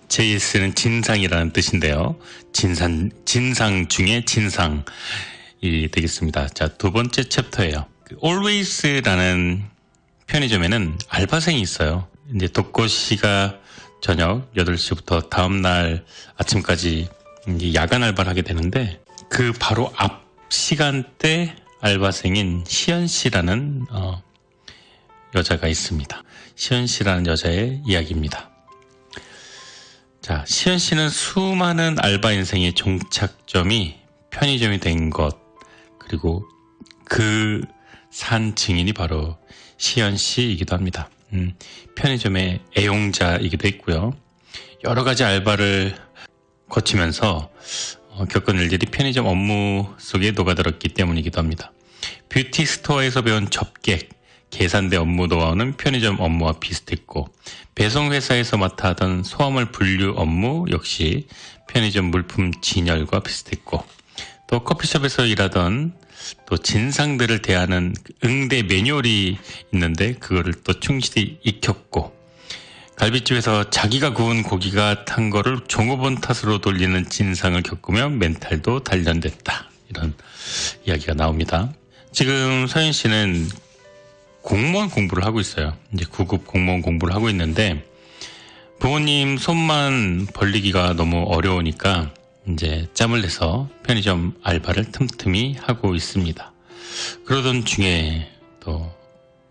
JS는 진상이라는 뜻인데요. 진상 중에 진상이 되겠습니다. 자, 두 번째 챕터예요. Always라는 편의점에는 알바생이 있어요. 이제 독고 씨가 저녁 8시부터 다음날 아침까지 야간 알바를 하게 되는데, 그 바로 앞 시간대 알바생인 시연 씨라는 여자가 있습니다. 시연 씨라는 여자의 이야기입니다. 자, 시연 씨는 수많은 알바 인생의 종착점이 편의점이 된 것, 그리고 그 산 증인이 바로 시연 씨이기도 합니다. 편의점의 애용자이기도 했고요. 여러 가지 알바를 거치면서 겪은 일들이 편의점 업무 속에 녹아들었기 때문이기도 합니다. 뷰티 스토어에서 배운 접객, 계산대 업무 노하우는 편의점 업무와 비슷했고, 배송회사에서 맡아 하던 소화물 분류 업무 역시 편의점 물품 진열과 비슷했고, 또 커피숍에서 일하던 또 진상들을 대하는 응대 매뉴얼이 있는데 그거를 또 충실히 익혔고, 갈비집에서 자기가 구운 고기가 탄 거를 종업원 탓으로 돌리는 진상을 겪으며 멘탈도 단련됐다. 이런 이야기가 나옵니다. 지금 서연 씨는 공무원 공부를 하고 있어요. 이제 9급 공무원 공부를 하고 있는데, 부모님 손만 벌리기가 너무 어려우니까 이제 짬을 내서 편의점 알바를 틈틈이 하고 있습니다. 그러던 중에 또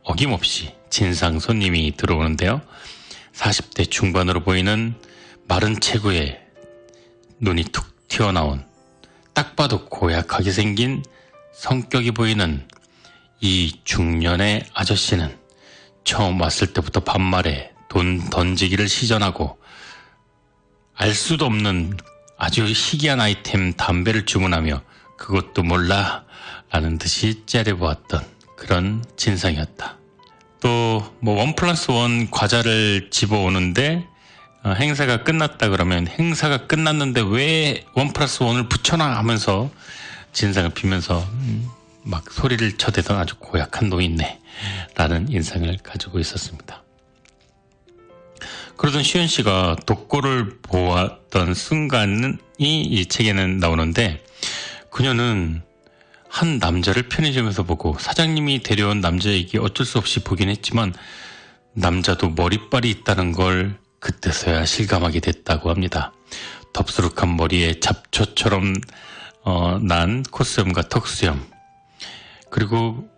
어김없이 진상 손님이 들어오는데요. 40대 중반으로 보이는 마른 체구에 눈이 툭 튀어나온, 딱 봐도 고약하게 생긴 성격이 보이는 이 중년의 아저씨는 처음 왔을 때부터 반말에 돈 던지기를 시전하고, 알 수도 없는 아주 희귀한 아이템 담배를 주문하며 그것도 몰라 라는 듯이 째려보았던 그런 진상이었다. 또 뭐 1+1 과자를 집어오는데 행사가 끝났다 그러면, 행사가 끝났는데 왜 1+1을 붙여놔 하면서 진상을 비면서 막 소리를 쳐대던 아주 고약한 노인네 라는 인상을 가지고 있었습니다. 그러던 시연 씨가 독고를 보았던 순간이 이 책에는 나오는데, 그녀는 한 남자를 편의점에서 보고 사장님이 데려온 남자에게 어쩔 수 없이 보긴 했지만 남자도 머리빨이 있다는 걸 그때서야 실감하게 됐다고 합니다. 덥수룩한 머리에 잡초처럼 난 콧수염과 턱수염, 그리고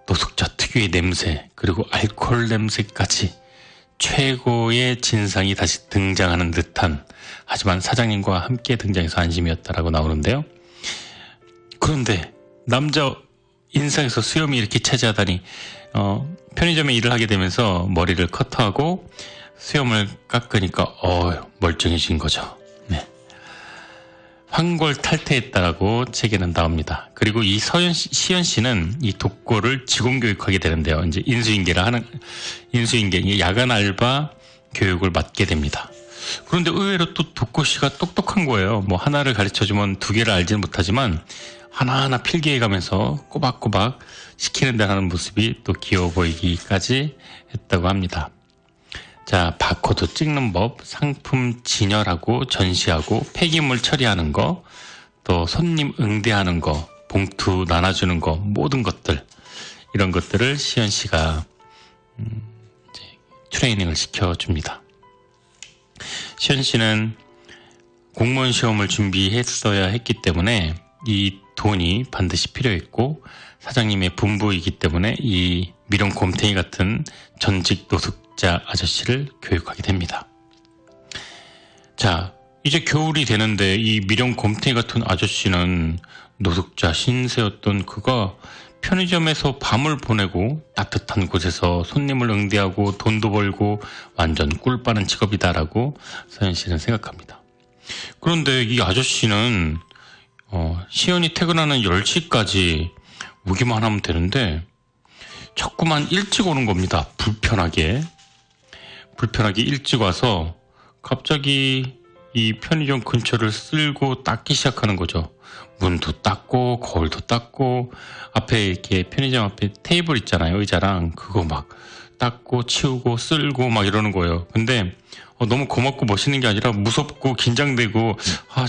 노숙자 특유의 냄새, 그리고 알코올 냄새까지 최고의 진상이 다시 등장하는 듯한, 하지만 사장님과 함께 등장해서 안심이었다라고 나오는데요. 그런데 남자 인상에서 수염이 이렇게 차지하다니, 편의점에 일을 하게 되면서 머리를 커트하고 수염을 깎으니까 멀쩡해진 거죠. 네. 황골탈퇴했다라고 책에는 나옵니다. 그리고 이 시연 씨는 이 독고를 직원교육하게 되는데요. 이제 인수인계 야간 알바 교육을 맡게 됩니다. 그런데 의외로 또 독고 씨가 똑똑한 거예요. 뭐 하나를 가르쳐주면 두 개를 알지는 못하지만 하나하나 필기해가면서 꼬박꼬박 시키는 데 하는 모습이 또 귀여워 보이기까지 했다고 합니다. 자, 바코드 찍는 법, 상품 진열하고 전시하고 폐기물 처리하는 거, 또 손님 응대하는 거, 봉투 나눠주는 거, 모든 것들, 이런 것들을 시연 씨가 이제 트레이닝을 시켜줍니다. 시연 씨는 공무원 시험을 준비했어야 했기 때문에 이 돈이 반드시 필요했고, 사장님의 분부이기 때문에 이 미련 곰탱이 같은 전직 노숙자 아저씨를 교육하게 됩니다. 자, 이제 겨울이 되는데 이 미련 곰탱이 같은 아저씨는 노숙자 신세였던 그가 편의점에서 밤을 보내고 따뜻한 곳에서 손님을 응대하고 돈도 벌고 완전 꿀 빠는 직업이다라고 서연 씨는 생각합니다. 그런데 이 아저씨는 시연이 퇴근하는 10시까지 오기만 하면 되는데 자꾸만 일찍 오는 겁니다. 불편하게 일찍 와서 갑자기 이 편의점 근처를 쓸고 닦기 시작하는 거죠. 문도 닦고 거울도 닦고, 앞에 이렇게 편의점 앞에 테이블 있잖아요, 의자랑. 그거 막 닦고 치우고 쓸고 막 이러는 거예요. 근데 너무 고맙고 멋있는 게 아니라 무섭고 긴장되고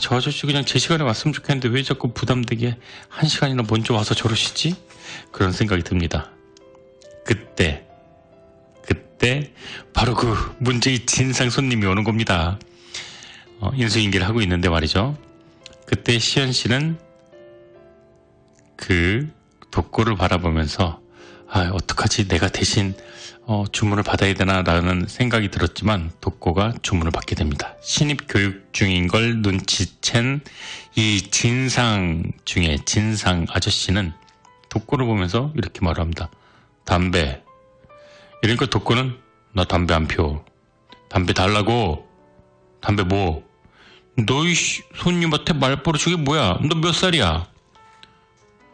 저 아저씨 그냥 제 시간에 왔으면 좋겠는데 왜 자꾸 부담되게 1시간이나 먼저 와서 저러시지? 그런 생각이 듭니다. 그때 바로 그 문제의 진상 손님이 오는 겁니다. 인수인계를 하고 있는데 말이죠. 그때 시연 씨는 그 독고를 바라보면서 어떡하지, 내가 대신 주문을 받아야 되나 라는 생각이 들었지만 독고가 주문을 받게 됩니다. 신입 교육 중인 걸 눈치챈 이 진상 중에 진상 아저씨는 독고를 보면서 이렇게 말합니다. 담배. 이러니까 독고는 나 담배 안 피워. 담배 달라고. 담배 뭐? 너희 손님한테 말버릇이 뭐야? 너 몇 살이야?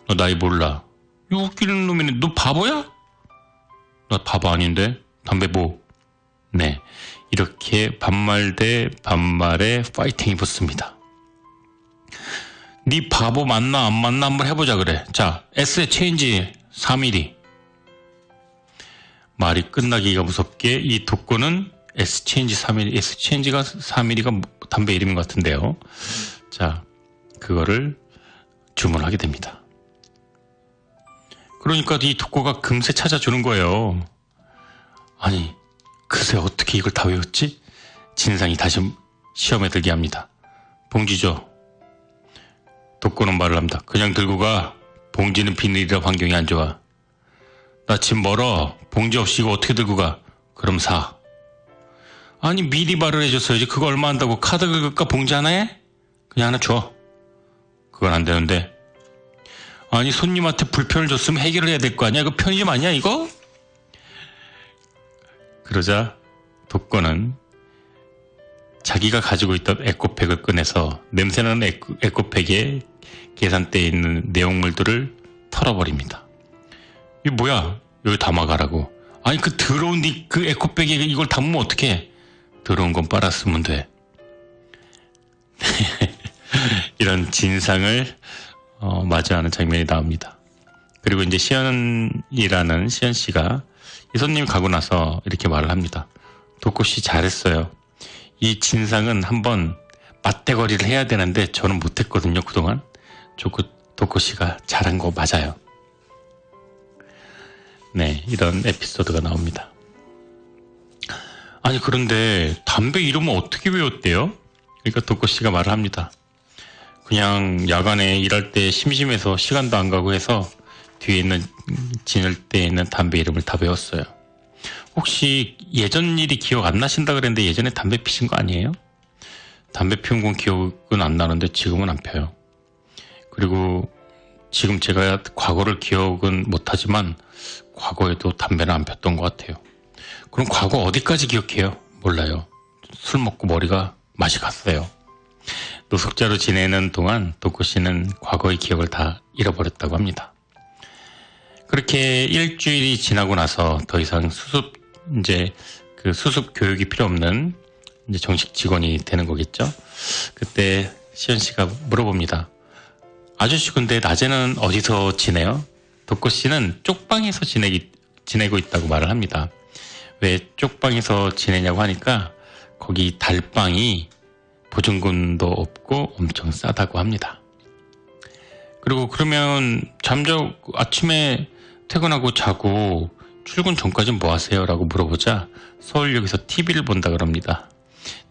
너 나이 몰라. 이 웃기는 놈이네. 너 바보야? 나 바보 아닌데? 담배 뭐? 네. 이렇게 반말 대 반말에 파이팅이 붙습니다. 네 바보 맞나 안 맞나 한번 해보자 그래. 자, S에 체인지 3mm. 말이 끝나기가 무섭게 이 독고는 S 체인지 3mm, S 체인지가 3mm가 담배 이름인 것 같은데요. 자, 그거를 주문하게 됩니다. 그러니까 이 독고가 금세 찾아주는 거예요. 아니, 글쎄 어떻게 이걸 다 외웠지? 진상이 다시 시험에 들게 합니다. 봉지 줘. 독고는 말을 합니다. 그냥 들고 가. 봉지는 비닐이라 환경이 안 좋아. 나 집 멀어. 봉지 없이 이거 어떻게 들고 가? 그럼 사. 아니 미리 말을 해줬어야지. 그거 얼마 한다고. 카드 긁을까? 봉지 하나 해? 그냥 하나 줘. 그건 안 되는데. 아니 손님한테 불편을 줬으면 해결을 해야 될 거 아니야. 이거 편의점 아니야 이거? 그러자 독고는 자기가 가지고 있던 에코백을 꺼내서 냄새나는 에코백에 계산대에 있는 내용물들을 털어버립니다. 이게 뭐야? 여기 담아가라고. 아니 그 더러운 그 에코백에 이걸 담으면 어떡해? 더러운 건 빨아 쓰면 돼. 이런 진상을 맞이하는 장면이 나옵니다. 그리고 이제 시연 씨가 이 손님이 가고 나서 이렇게 말을 합니다. 독고 씨 잘했어요. 이 진상은 한번 맞대거리를 해야 되는데 저는 못했거든요 그동안. 독고 씨가 잘한 거 맞아요. 네, 이런 에피소드가 나옵니다. 아니 그런데 담배 이름은 어떻게 외웠대요? 그러니까 독고 씨가 말을 합니다. 그냥 야간에 일할 때 심심해서 시간도 안 가고 해서 뒤에 있는 지낼 때 있는 담배 이름을 다 외웠어요. 혹시 예전 일이 기억 안 나신다 그랬는데 예전에 담배 피신 거 아니에요? 담배 피운 건 기억은 안 나는데 지금은 안 펴요. 그리고 지금 제가 과거를 기억은 못하지만 과거에도 담배는 안 폈던 것 같아요. 그럼 과거 어디까지 기억해요? 몰라요. 술 먹고 머리가 맛이 갔어요. 노숙자로 지내는 동안 독고 씨는 과거의 기억을 다 잃어버렸다고 합니다. 그렇게 일주일이 지나고 나서 더 이상 수습 교육이 필요 없는 이제 정식 직원이 되는 거겠죠. 그때 시연 씨가 물어봅니다. 아저씨 근데 낮에는 어디서 지내요? 독고 씨는 쪽방에서 지내고 있다고 말을 합니다. 왜 쪽방에서 지내냐고 하니까 거기 달방이 보증금도 없고 엄청 싸다고 합니다. 그리고 그러면 아침에 퇴근하고 자고 출근 전까지는 뭐 하세요? 라고 물어보자 서울역에서 TV를 본다 그럽니다.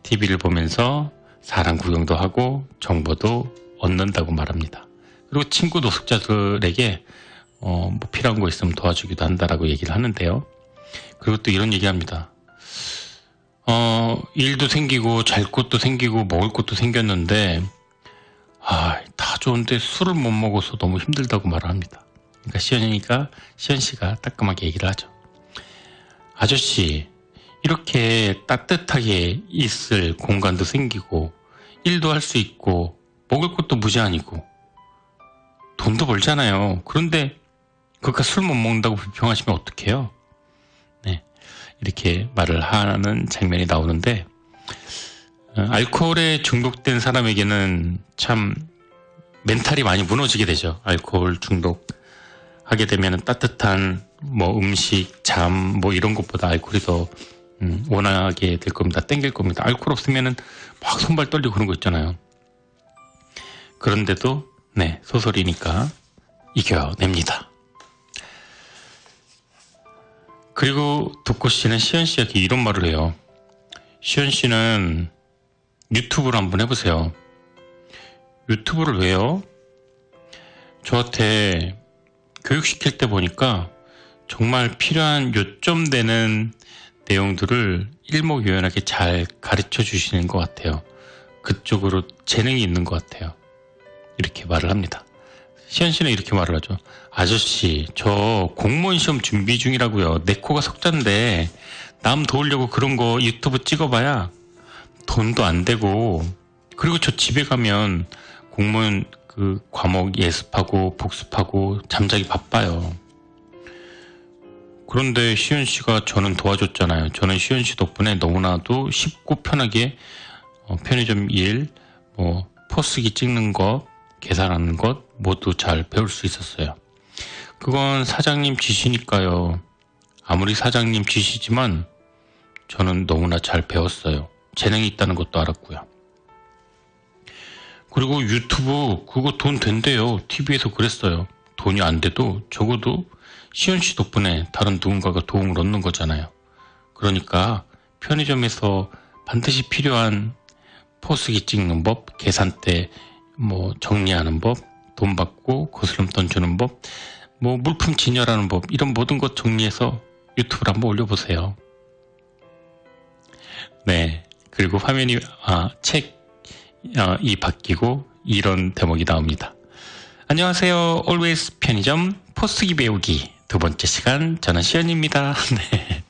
TV를 보면서 사람 구경도 하고 정보도 얻는다고 말합니다. 그리고 친구 노숙자들에게 뭐 필요한 거 있으면 도와주기도 한다라고 얘기를 하는데요. 그리고 또 이런 얘기합니다. 일도 생기고 잘 곳도 생기고 먹을 곳도 생겼는데 다 좋은데 술을 못 먹어서 너무 힘들다고 말을 합니다. 그러니까 시연 씨가 따끔하게 얘기를 하죠. 아저씨 이렇게 따뜻하게 있을 공간도 생기고 일도 할 수 있고 먹을 것도 무제한이고 돈도 벌잖아요. 그런데 그러니까 술 못 먹는다고 불평하시면 어떡해요? 네, 이렇게 말을 하는 장면이 나오는데 알코올에 중독된 사람에게는 참 멘탈이 많이 무너지게 되죠. 알코올 중독하게 되면 따뜻한 뭐 음식, 잠 뭐 이런 것보다 알코올이 더 원하게 될 겁니다. 땡길 겁니다. 알코올 없으면은 막 손발 떨리고 그런 거 있잖아요. 그런데도 네, 소설이니까 이겨냅니다. 그리고 덕구 씨는 시연 씨에게 이런 말을 해요. 시연 씨는 유튜브를 한번 해보세요. 유튜브를 왜요? 저한테 교육시킬 때 보니까 정말 필요한 요점되는 내용들을 일목요연하게 잘 가르쳐 주시는 것 같아요. 그쪽으로 재능이 있는 것 같아요. 이렇게 말을 합니다. 시연 씨는 이렇게 말을 하죠. 아저씨, 저 공무원 시험 준비 중이라고요. 내 코가 석잔데 남 도우려고 그런 거 유튜브 찍어봐야 돈도 안 되고, 그리고 저 집에 가면 공무원 그 과목 예습하고 복습하고 잠자기 바빠요. 그런데 시연 씨가 저는 도와줬잖아요. 저는 시연 씨 덕분에 너무나도 쉽고 편하게 편의점 일, 포스기 찍는 것, 계산하는 것 모두 잘 배울 수 있었어요. 그건 사장님 지시니까요. 아무리 사장님 지시지만 저는 너무나 잘 배웠어요. 재능이 있다는 것도 알았고요. 그리고 유튜브 그거 돈 된대요. TV에서 그랬어요. 돈이 안 돼도 적어도 시연 씨 덕분에 다른 누군가가 도움을 얻는 거잖아요. 그러니까 편의점에서 반드시 필요한 포스기 찍는 법, 계산대 정리하는 법, 돈 받고 거스름 던지는 법, 물품 진열하는 법, 이런 모든 것 정리해서 유튜브를 한번 올려보세요. 네. 그리고 화면이 책이 바뀌고 이런 대목이 나옵니다. 안녕하세요. Always 편의점 포스기 배우기 두 번째 시간, 저는 시연입니다. 네.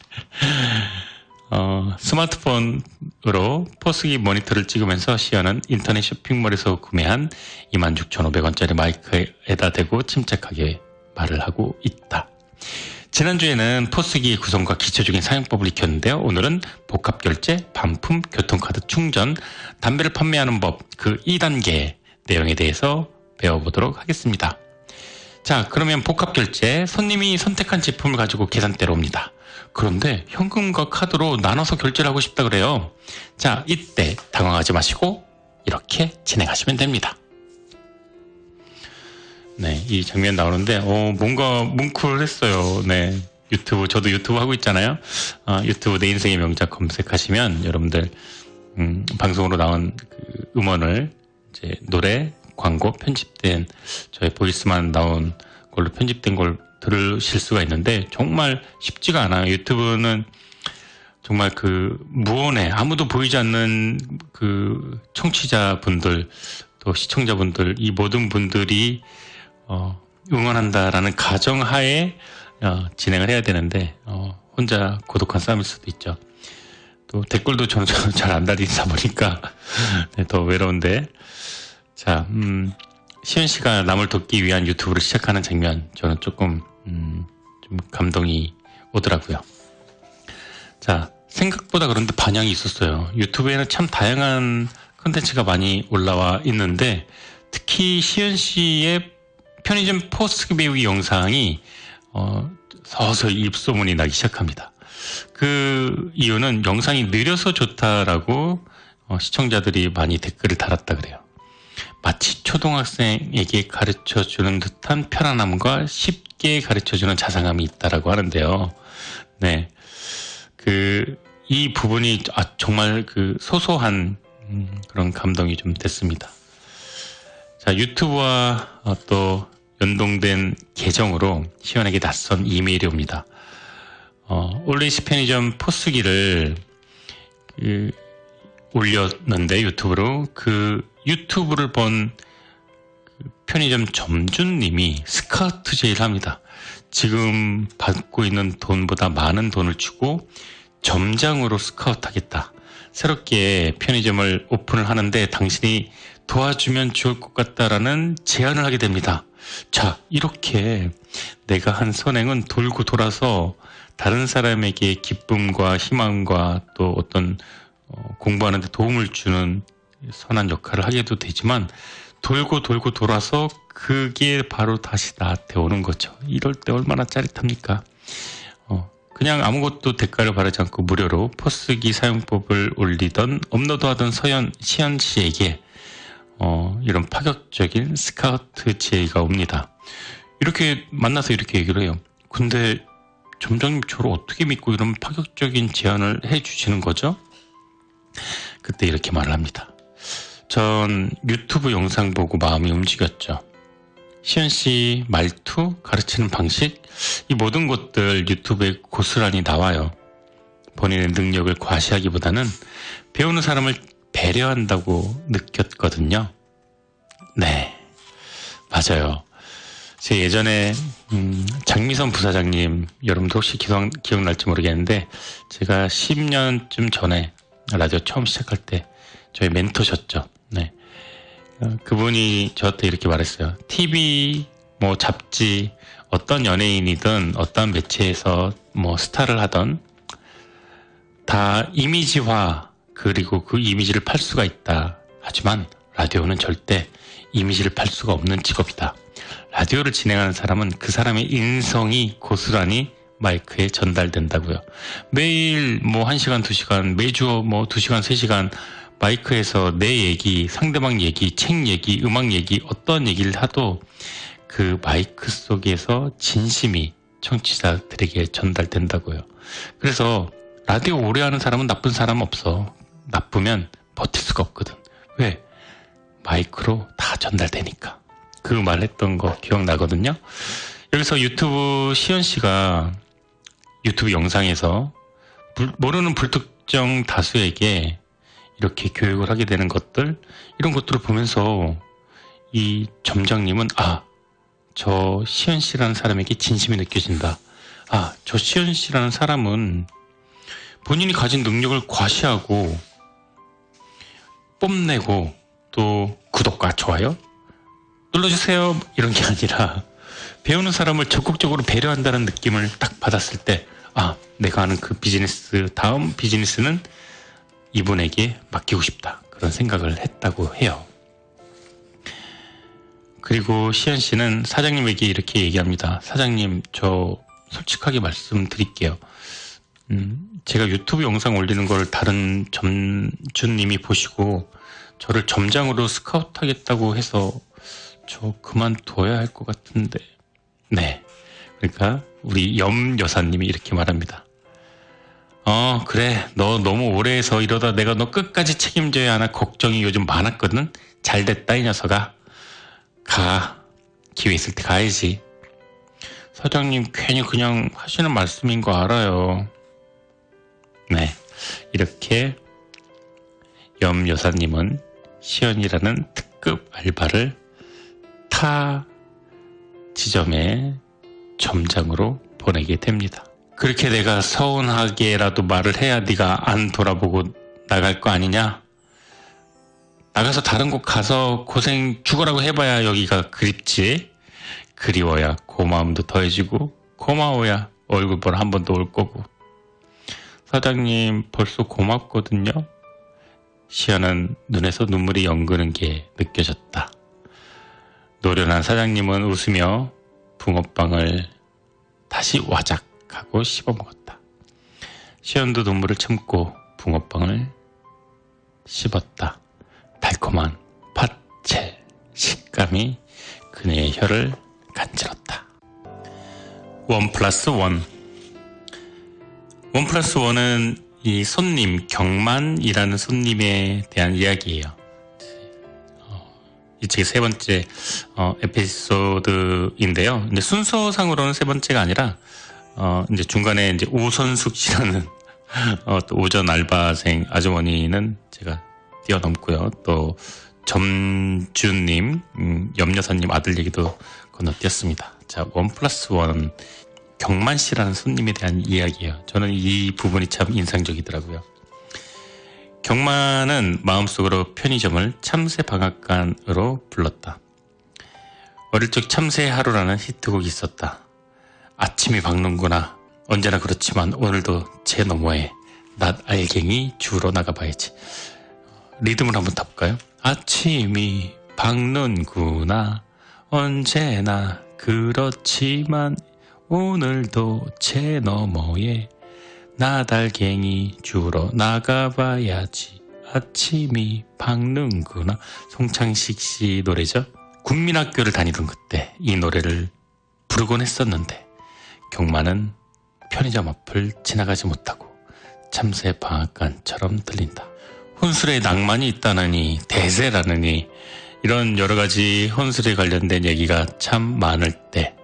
스마트폰으로 포스기 모니터를 찍으면서 시연은 인터넷 쇼핑몰에서 구매한 26,500원짜리 마이크에다 대고 침착하게 말을 하고 있다. 지난주에는 포스기 구성과 기초적인 사용법을 익혔는데요. 오늘은 복합결제, 반품, 교통카드 충전, 담배를 판매하는 법, 그 2단계 내용에 대해서 배워보도록 하겠습니다. 자, 그러면 복합결제, 손님이 선택한 제품을 가지고 계산대로 옵니다. 그런데 현금과 카드로 나눠서 결제를 하고 싶다 그래요. 자, 이때 당황하지 마시고 이렇게 진행하시면 됩니다. 네, 이 장면 나오는데 뭔가 뭉클했어요. 네, 유튜브, 저도 유튜브 하고 있잖아요. 유튜브 내 인생의 명작 검색하시면 여러분들 방송으로 나온 그 음원을 이제 노래, 광고, 편집된 저의 보이스만 나온 걸로 편집된 걸 들으실 수가 있는데 정말 쉽지가 않아요. 유튜브는 정말 그 무언에 아무도 보이지 않는 그 청취자분들 또 시청자분들, 이 모든 분들이 응원한다라는 가정하에 진행을 해야 되는데 혼자 고독한 싸움일 수도 있죠. 또 댓글도 저는 잘 안 달리다 보니까 네, 더 외로운데, 자, 시연 씨가 남을 돕기 위한 유튜브를 시작하는 장면, 저는 조금 좀 감동이 오더라고요. 자, 생각보다 그런데 반향이 있었어요. 유튜브에는 참 다양한 콘텐츠가 많이 올라와 있는데 특히 시연 씨의 편의점 포스기 배우기 영상이 서서히 입소문이 나기 시작합니다. 그 이유는 영상이 느려서 좋다라고 시청자들이 많이 댓글을 달았다 그래요. 마치 초등학생에게 가르쳐주는 듯한 편안함과 쉽게 가르쳐주는 자상함이 있다라고 하는데요. 네, 이 부분이 정말 그 소소한 그런 감동이 좀 됐습니다. 자, 유튜브와 또 연동된 계정으로 시연에게 낯선 이메일이 옵니다. 올레이스 편의점 포스기를 올렸는데 유튜브로 그 유튜브를 본 편의점 점주님이 스카우트 제의를 합니다. 지금 받고 있는 돈보다 많은 돈을 주고 점장으로 스카우트하겠다. 새롭게 편의점을 오픈을 하는데 당신이 도와주면 좋을 것 같다라는 제안을 하게 됩니다. 자, 이렇게 내가 한 선행은 돌고 돌아서 다른 사람에게 기쁨과 희망과 또 어떤 공부하는 데 도움을 주는 선한 역할을 하게도 되지만 돌고 돌고 돌아서 그게 바로 다시 나한테 오는 거죠. 이럴 때 얼마나 짜릿합니까? 그냥 아무것도 대가를 바라지 않고 무료로 포스기 사용법을 올리던 업로드하던 시현 씨에게 이런 파격적인 스카우트 제의가 옵니다. 이렇게 만나서 이렇게 얘기를 해요. 근데 점장님 저를 어떻게 믿고 이런 파격적인 제안을 해주시는 거죠? 그때 이렇게 말을 합니다. 전 유튜브 영상 보고 마음이 움직였죠. 시현 씨 말투, 가르치는 방식, 이 모든 것들 유튜브에 고스란히 나와요. 본인의 능력을 과시하기보다는 배우는 사람을 배려한다고 느꼈거든요. 네, 맞아요. 제 예전에 장미선 부사장님, 여러분도 혹시 기억날지 모르겠는데 제가 10년쯤 전에 라디오 처음 시작할 때 저희 멘토셨죠. 네. 그분이 저한테 이렇게 말했어요. TV, 잡지, 어떤 연예인이든 어떤 매체에서 스타를 하던 다 이미지화, 그리고 그 이미지를 팔 수가 있다. 하지만 라디오는 절대 이미지를 팔 수가 없는 직업이다. 라디오를 진행하는 사람은 그 사람의 인성이 고스란히 마이크에 전달된다고요. 매일 1시간, 2시간, 매주 2시간, 3시간 마이크에서 내 얘기, 상대방 얘기, 책 얘기, 음악 얘기, 어떤 얘기를 하도 그 마이크 속에서 진심이 청취자들에게 전달된다고요. 그래서 라디오 오래 하는 사람은 나쁜 사람 없어. 나쁘면 버틸 수가 없거든. 왜? 마이크로 다 전달되니까. 그 말 했던 거 기억나거든요. 여기서 유튜브 시현 씨가 유튜브 영상에서 모르는 불특정 다수에게 이렇게 교육을 하게 되는 것들, 이런 것들을 보면서 이 점장님은 저 시현 씨라는 사람에게 진심이 느껴진다. 저 시현 씨라는 사람은 본인이 가진 능력을 과시하고 뽐내고 또 구독과 좋아요 눌러주세요 이런 게 아니라 배우는 사람을 적극적으로 배려한다는 느낌을 딱 받았을 때 내가 하는 그 비즈니스, 다음 비즈니스는 이분에게 맡기고 싶다, 그런 생각을 했다고 해요. 그리고 시현 씨는 사장님에게 이렇게 얘기합니다. 사장님, 저 솔직하게 말씀드릴게요. 제가 유튜브 영상 올리는 걸 다른 점주님이 보시고 저를 점장으로 스카우트하겠다고 해서 저 그만둬야 할 것 같은데. 네, 그러니까 우리 염 여사님이 이렇게 말합니다. 그래, 너 너무 오래 해서 이러다 내가 너 끝까지 책임져야 하나 걱정이 요즘 많았거든. 잘 됐다 이 녀석아. 가, 기회 있을 때 가야지. 사장님 괜히 그냥 하시는 말씀인 거 알아요. 네, 이렇게 염 여사님은 시연이라는 특급 알바를 타 지점의 점장으로 보내게 됩니다. 그렇게 내가 서운하게라도 말을 해야 네가 안 돌아보고 나갈 거 아니냐? 나가서 다른 곳 가서 고생 죽으라고 해봐야 여기가 그립지. 그리워야 고마움도 더해지고 고마워야 얼굴 보러 한 번 더 올 거고. 사장님 벌써 고맙거든요. 시연은 눈에서 눈물이 연그는 게 느껴졌다. 노련한 사장님은 웃으며 붕어빵을 다시 와작 하고 씹어먹었다. 시연도 눈물을 참고 붕어빵을 씹었다. 달콤한 팥채 식감이 그녀의 혀를 간질렀다. 1+1. 1+1은 이 손님, 경만이라는 손님에 대한 이야기예요. 이 책의 세 번째 에피소드인데요. 근데 순서상으로는 세 번째가 아니라 이제 중간에 이제 오선숙 씨라는 또 오전 알바생 아주머니는 제가 뛰어넘고요. 또 점주님, 염여사님 아들 얘기도 건너뛰었습니다. 자, 1+1 경만 씨라는 손님에 대한 이야기예요. 저는 이 부분이 참 인상적이더라고요. 경만은 마음속으로 편의점을 참새 방앗간으로 불렀다. 어릴 적 참새 하루라는 히트곡이 있었다. 아침이 밝는구나. 언제나 그렇지만 오늘도 제 너머에 낮 알갱이 주우러 나가봐야지. 리듬을 한번 타볼까요? 아침이 밝는구나. 언제나 그렇지만 오늘도 제 너머에 나달갱이 주러 나가봐야지. 아침이 밝는구나. 송창식 씨 노래죠. 국민학교를 다니던 그때 이 노래를 부르곤 했었는데 경마는 편의점 앞을 지나가지 못하고 참새 방앗간처럼 들린다. 혼술에 낭만이 있다느니 대세라느니 이런 여러 가지 혼술에 관련된 얘기가 참 많을 때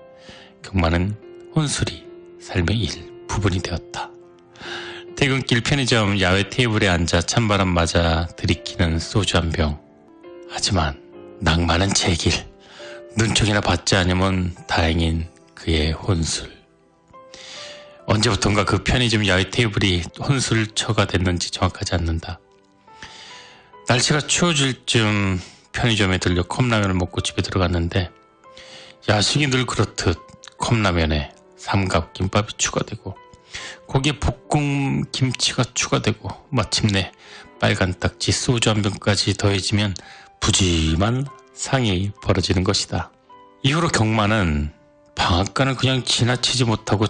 경마는 혼술이 삶의 일부분이 되었다. 퇴근길 편의점 야외 테이블에 앉아 찬바람 맞아 들이키는 소주 한 병. 하지만 낭만은 제 길. 눈총이나 받지 않으면 다행인 그의 혼술. 언제부턴가 그 편의점 야외 테이블이 혼술처가 됐는지 정확하지 않는다. 날씨가 추워질 쯤 편의점에 들려 컵라면을 먹고 집에 들어갔는데 야식이 늘 그렇듯 컵라면에 삼각김밥이 추가되고 거기에 볶음 김치가 추가되고 마침내 빨간 딱지 소주 한 병까지 더해지면 부짐한 상이 벌어지는 것이다. 이후로 경마는 방앗간을 그냥 지나치지 못하고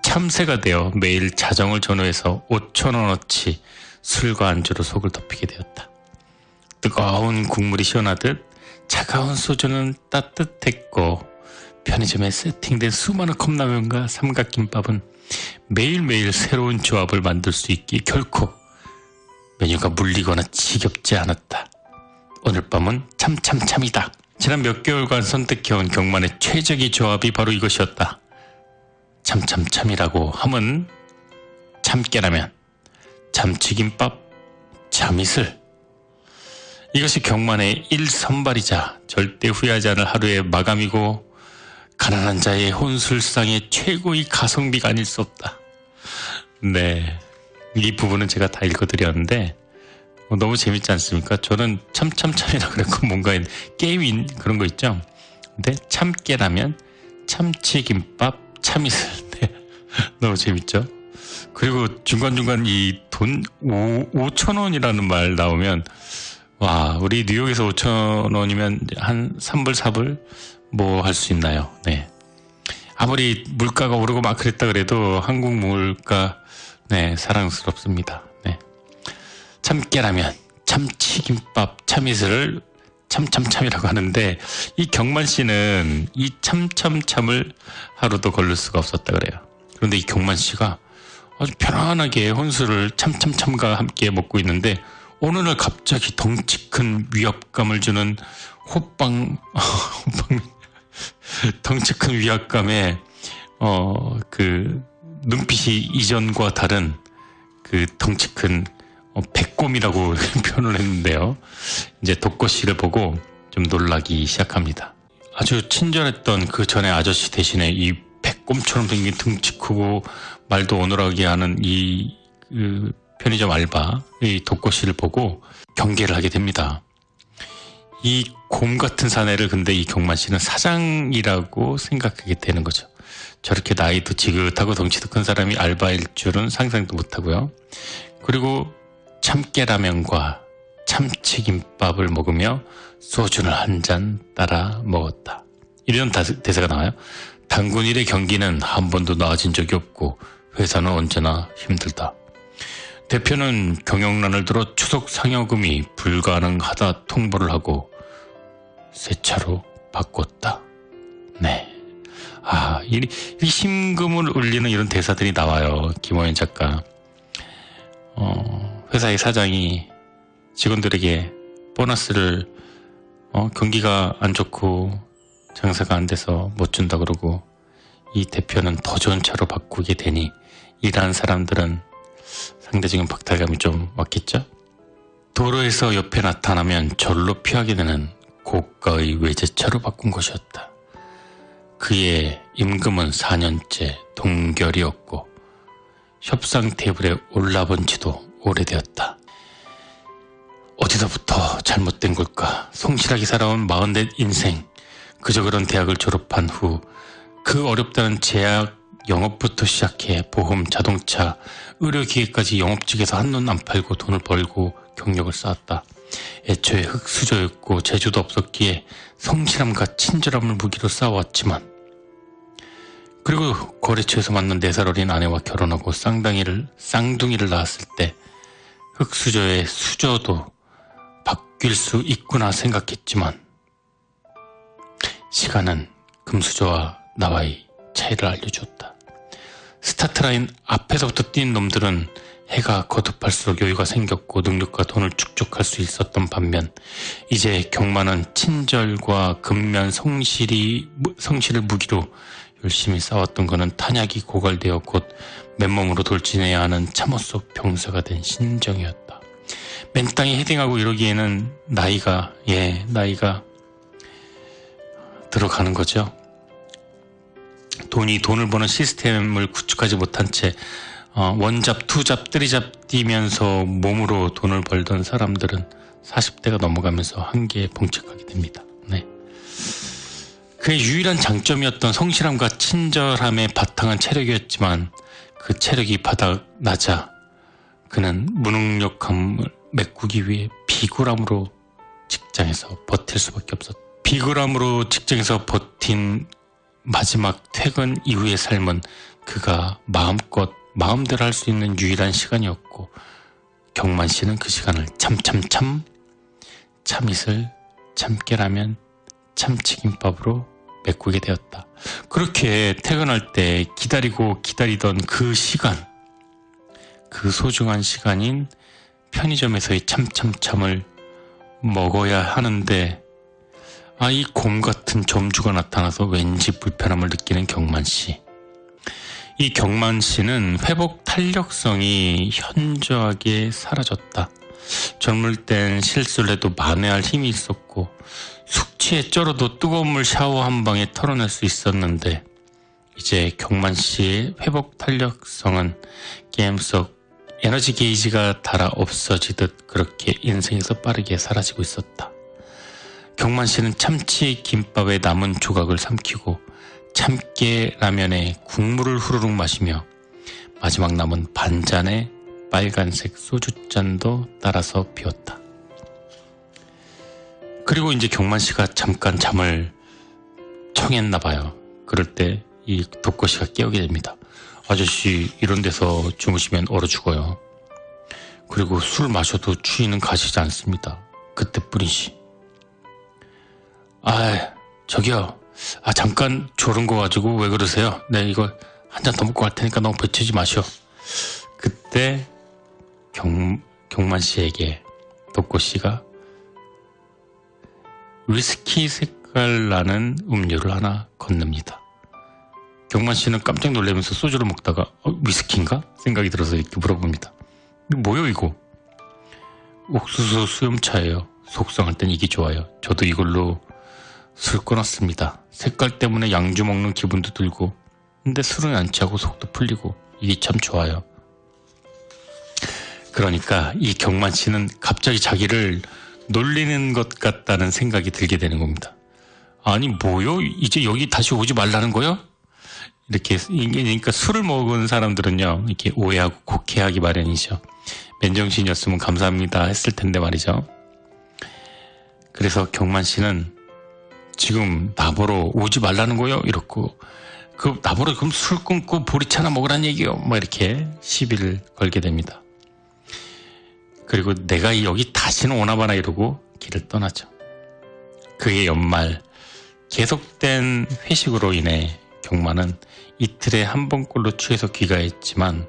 참새가 되어 매일 자정을 전후해서 5,000원어치 술과 안주로 속을 덮이게 되었다. 뜨거운 국물이 시원하듯 차가운 소주는 따뜻했고 편의점에 세팅된 수많은 컵라면과 삼각김밥은 매일매일 새로운 조합을 만들 수 있기에 결코 메뉴가 물리거나 지겹지 않았다. 오늘 밤은 참참참이다. 지난 몇 개월간 선택해온 경만의 최적의 조합이 바로 이것이었다. 참참참이라고 함은 참깨라면, 참치김밥, 참이슬. 이것이 경만의 일선발이자 절대 후회하지 않을 하루의 마감이고 가난한 자의 혼술상의 최고의 가성비가 아닐 수 없다. 네, 이 부분은 제가 다 읽어드렸는데 너무 재밌지 않습니까? 저는 참참참이라 그랬고 뭔가 게임인 그런 거 있죠? 근데 참깨라면, 참치김밥, 참이슬. 네, 너무 재밌죠? 그리고 중간중간 이 돈 5,000원이라는 말 나오면 와, 우리 뉴욕에서 5,000원이면 한 3불, 4불 뭐 할 수 있나요? 네. 아무리 물가가 오르고 막 그랬다 그래도 한국 물가, 네, 사랑스럽습니다. 네. 참깨라면, 참치김밥, 참이슬을 참참참이라고 하는데 이 경만 씨는 이 참참참을 하루도 걸릴 수가 없었다 그래요. 그런데 이 경만 씨가 아주 편안하게 혼술을 참참참과 함께 먹고 있는데 어느 날 갑자기 덩치 큰 위압감을 주는 덩치 큰 위압감에 그 눈빛이 이전과 다른 그 덩치 큰 백곰이라고 표현을 했는데요. 이제 독거 씨를 보고 좀 놀라기 시작합니다. 아주 친절했던 그 전에 아저씨 대신에 이 백곰처럼 생긴 덩치 크고 말도 어눌하게 하는 이 편의점 알바, 이 독거 씨를 보고 경계를 하게 됩니다. 이 곰 같은 사내를 근데 이 경만 씨는 사장이라고 생각하게 되는 거죠. 저렇게 나이도 지긋하고 덩치도 큰 사람이 알바일 줄은 상상도 못하고요. 그리고 참깨라면과 참치김밥을 먹으며 소주를 한 잔 따라 먹었다. 이런 대사가 나와요. 단군 일의 경기는 한 번도 나아진 적이 없고 회사는 언제나 힘들다. 대표는 경영난을 들어 추석 상여금이 불가능하다 통보를 하고 새 차로 바꿨다. 네. 이 심금을 울리는 이런 대사들이 나와요. 김호연 작가. 회사의 사장이 직원들에게 보너스를 경기가 안 좋고 장사가 안 돼서 못 준다 그러고 이 대표는 더 좋은 차로 바꾸게 되니 일하는 사람들은 상대적인 박탈감이 좀 왔겠죠? 도로에서 옆에 나타나면 절로 피하게 되는 고가의 외제차로 바꾼 것이었다. 그의 임금은 4년째 동결이었고 협상 테이블에 올라본 지도 오래되었다. 어디서부터 잘못된 걸까? 성실하게 살아온 44 인생. 그저 그런 대학을 졸업한 후 그 어렵다는 제약 영업부터 시작해 보험, 자동차, 의료기계까지 영업직에서 한눈 안 팔고 돈을 벌고 경력을 쌓았다. 애초에 흙수저였고 재주도 없었기에 성실함과 친절함을 무기로 쌓아왔지만 그리고 거래처에서 만난 4살 어린 아내와 결혼하고 쌍둥이를 낳았을 때 흙수저의 수저도 바뀔 수 있구나 생각했지만 시간은 금수저와 나와의 차이를 알려주었다. 스타트라인 앞에서부터 뛴 놈들은 해가 거듭할수록 여유가 생겼고 능력과 돈을 축적할 수 있었던 반면 이제 경마는 친절과 근면 성실을 무기로 열심히 싸웠던 그는 탄약이 고갈되어 곧 맨몸으로 돌진해야 하는 참호 속 병사가 된 심정이었다. 맨땅에 헤딩하고 이러기에는 나이가 들어가는 거죠. 돈을 버는 시스템을 구축하지 못한 채 원잡, 투잡, 쓰리잡 뛰면서 몸으로 돈을 벌던 사람들은 40대가 넘어가면서 한계에 봉착하게 됩니다. 네. 그의 유일한 장점이었던 성실함과 친절함의 바탕은 체력이었지만 그 체력이 바닥나자 그는 무능력함을 메꾸기 위해 비굴함으로 직장에서 버틸 수밖에 없었다. 비굴함으로 직장에서 버틴 마지막 퇴근 이후의 삶은 그가 마음대로 할 수 있는 유일한 시간이었고 경만 씨는 그 시간을 참이슬, 참깨라면, 참치김밥으로 메꾸게 되었다. 그렇게 퇴근할 때 기다리던 그 시간, 그 소중한 시간인 편의점에서의 참을 먹어야 하는데 이 곰 같은 점주가 나타나서 왠지 불편함을 느끼는 경만 씨. 이 경만 씨는 회복 탄력성이 현저하게 사라졌다. 젊을 땐 실수를 해도 만회할 힘이 있었고 숙취에 쩔어도 뜨거운 물 샤워 한 방에 털어낼 수 있었는데 이제 경만 씨의 회복 탄력성은 게임 속 에너지 게이지가 닳아 없어지듯 그렇게 인생에서 빠르게 사라지고 있었다. 경만 씨는 참치 김밥에 남은 조각을 삼키고 참깨 라면에 국물을 후루룩 마시며 마지막 남은 반잔의 빨간색 소주잔도 따라서 비웠다. 그리고 이제 경만 씨가 잠깐 잠을 청했나 봐요. 그럴 때 이 덕고 씨가 깨우게 됩니다. 아저씨 이런 데서 주무시면 얼어 죽어요. 그리고 술 마셔도 추위는 가시지 않습니다. 그때뿐이지. 저기요. 잠깐 졸은 거 가지고 왜 그러세요? 네, 이거 한 잔 더 먹고 갈 테니까 너무 버티지 마셔. 그때 경만 씨에게 덕고 씨가 위스키 색깔 나는 음료를 하나 건넵니다. 경만 씨는 깜짝 놀라면서 소주를 먹다가 위스키인가? 생각이 들어서 이렇게 물어봅니다. 뭐요 이거? 옥수수 수염차예요. 속상할 땐 이게 좋아요. 저도 이걸로 술 끊었습니다. 색깔 때문에 양주 먹는 기분도 들고 근데 술은 안 취하고 속도 풀리고 이게 참 좋아요. 그러니까 이 경만 씨는 갑자기 자기를 놀리는 것 같다는 생각이 들게 되는 겁니다. 아니 뭐요? 이제 여기 다시 오지 말라는 거요? 이렇게 그러니까 술을 먹은 사람들은요 이렇게 오해하고 곡해하기 마련이죠. 맨정신이었으면 감사합니다 했을 텐데 말이죠. 그래서 경만 씨는 지금 나보러 오지 말라는 거요? 이렇고 나보러 그럼 술 끊고 보리차나 먹으란 얘기요? 이렇게 시비를 걸게 됩니다. 그리고 내가 여기 다시는 오나봐나 이러고 길을 떠나죠. 그의 연말 계속된 회식으로 인해 경마는 이틀에 한 번꼴로 취해서 귀가했지만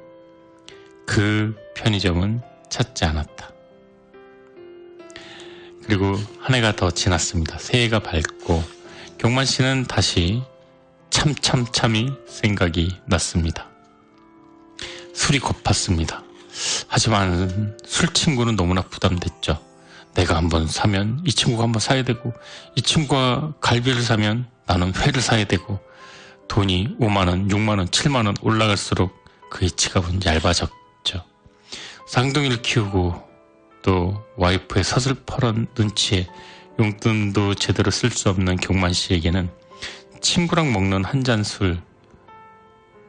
그 편의점은 찾지 않았다. 그리고 한 해가 더 지났습니다. 새해가 밝고 경만 씨는 다시 참이 생각이 났습니다. 술이 고팠습니다. 하지만 술 친구는 너무나 부담됐죠. 내가 한번 사면 이 친구가 한번 사야 되고 이 친구가 갈비를 사면 나는 회를 사야 되고 돈이 5만원, 6만원, 7만원 올라갈수록 그의 지갑은 얇아졌죠. 쌍둥이를 키우고 또 와이프의 서슬퍼런 눈치에 용돈도 제대로 쓸 수 없는 경만 씨에게는 친구랑 먹는 한 잔 술,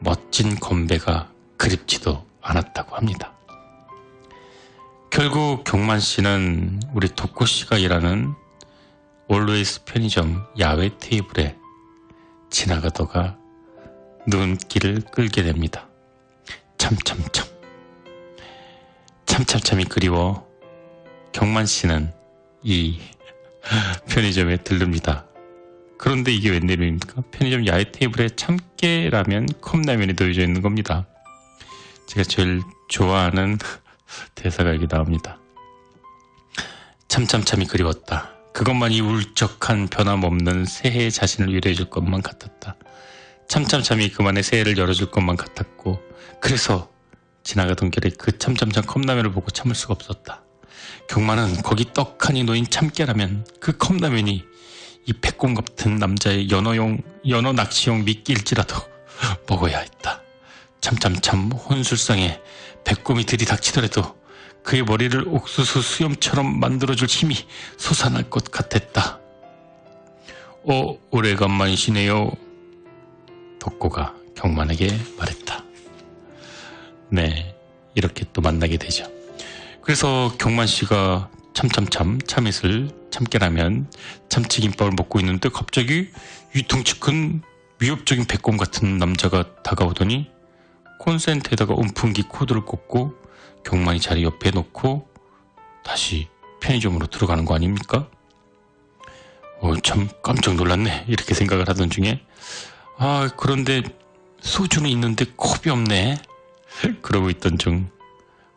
멋진 건배가 그립지도 않았다고 합니다. 결국 경만 씨는 우리 덕고 씨가 일하는 올웨이스 편의점 야외 테이블에 지나가다가 눈길을 끌게 됩니다. 참참참이 그리워 경만 씨는 이 편의점에 들릅니다. 그런데 이게 웬일입니까? 편의점 야외 테이블에 참깨라면 컵라면이 놓여져 있는 겁니다. 제가 제일 좋아하는 대사가 여기 나옵니다. 참이 그리웠다. 그것만이 울적한 변함없는 새해의 자신을 위로해줄 것만 같았다. 참이 그만의 새해를 열어줄 것만 같았고, 그래서 지나가던 길에 그 참참 컵라면을 보고 참을 수가 없었다. 경마는 거기 떡하니 놓인 참깨라면 그 컵라면이 이 백곰 같은 남자의 연어 낚시용 미끼일지라도 먹어야 했다. 참 혼술상에 백곰이 들이닥치더라도 그의 머리를 옥수수 수염처럼 만들어줄 힘이 솟아날 것 같았다. 오래간만이시네요. 덕고가 경만에게 말했다. 네, 이렇게 또 만나게 되죠. 그래서 경만 씨가 참잇을 참깨라면 참치김밥을 먹고 있는데 갑자기 이 덩치 큰 위협적인 백곰 같은 남자가 다가오더니 콘센트에다가 온풍기 코드를 꽂고 경만이 자리 옆에 놓고 다시 편의점으로 들어가는 거 아닙니까? 참 깜짝 놀랐네, 이렇게 생각을 하던 중에 그런데 소주는 있는데 컵이 없네. 그러고 있던 중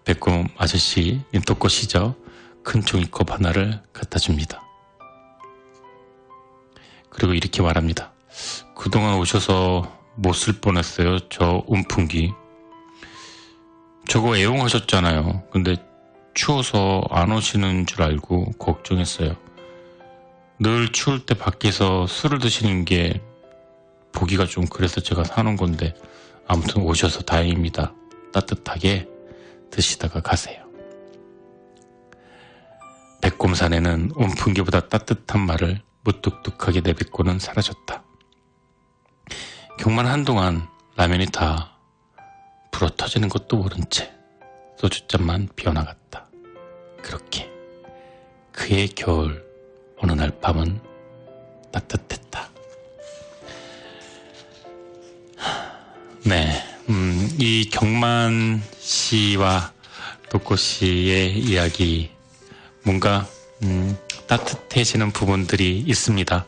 백곰 아저씨, 덕고시죠, 큰 종이컵 하나를 갖다 줍니다. 그리고 이렇게 말합니다. 그동안 오셔서 못 쓸 뻔했어요. 저 온풍기. 저거 애용하셨잖아요. 근데 추워서 안 오시는 줄 알고 걱정했어요. 늘 추울 때 밖에서 술을 드시는 게 보기가 좀 그래서 제가 사놓은 건데 아무튼 오셔서 다행입니다. 따뜻하게 드시다가 가세요. 백곰사내는 온풍기보다 따뜻한 말을 무뚝뚝하게 내뱉고는 사라졌다. 경만 한동안 라면이 다 불어터지는 것도 모른 채 소주잔만 비어나갔다. 그렇게 그의 겨울 어느 날 밤은 따뜻했다. 네, 이 경만 씨와 덕고 씨의 이야기 뭔가 따뜻해지는 부분들이 있습니다.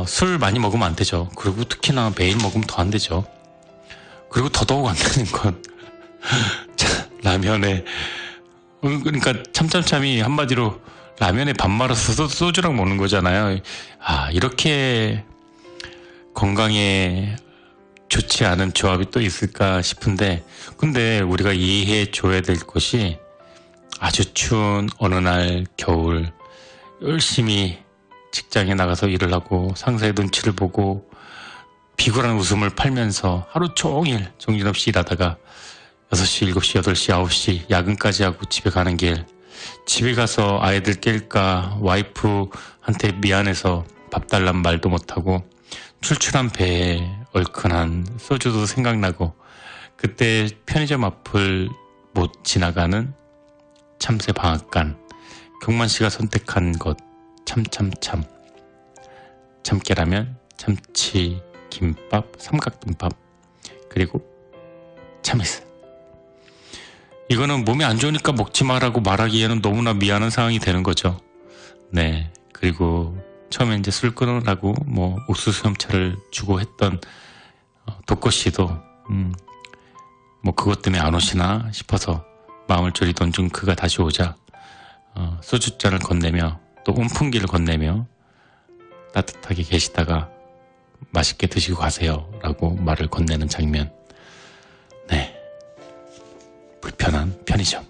술 많이 먹으면 안 되죠. 그리고 특히나 매일 먹으면 더 안 되죠. 그리고 더더욱 안 되는 건 라면에 그러니까 참이 한마디로 라면에 밥 말아서 소주랑 먹는 거잖아요. 이렇게 건강에 좋지 않은 조합이 또 있을까 싶은데, 근데 우리가 이해해 줘야 될 것이 아주 추운 어느 날 겨울 열심히 직장에 나가서 일을 하고 상사의 눈치를 보고 비굴한 웃음을 팔면서 하루 종일 정신없이 일하다가 6시, 7시, 8시, 9시 야근까지 하고 집에 가는 길, 집에 가서 아이들 깰까 와이프한테 미안해서 밥 달란 말도 못하고 출출한 배에 얼큰한 소주도 생각나고 그때 편의점 앞을 못 지나가는 참새 방앗간, 경만 씨가 선택한 것 참깨라면, 참치 김밥, 삼각김밥, 그리고 참이슬. 이거는 몸에 안 좋으니까 먹지 마라고 말하기에는 너무나 미안한 상황이 되는 거죠. 네, 그리고 처음에 이제 술 끊으라고 옥수수 염차를 주고 했던 덕고 씨도 그것 때문에 안 오시나 싶어서 마음을 졸이던 중 그가 다시 오자 소주잔을 건네며 또 온풍기를 건네며 따뜻하게 계시다가 맛있게 드시고 가세요 라고 말을 건네는 장면. 네, 불편한 편의점.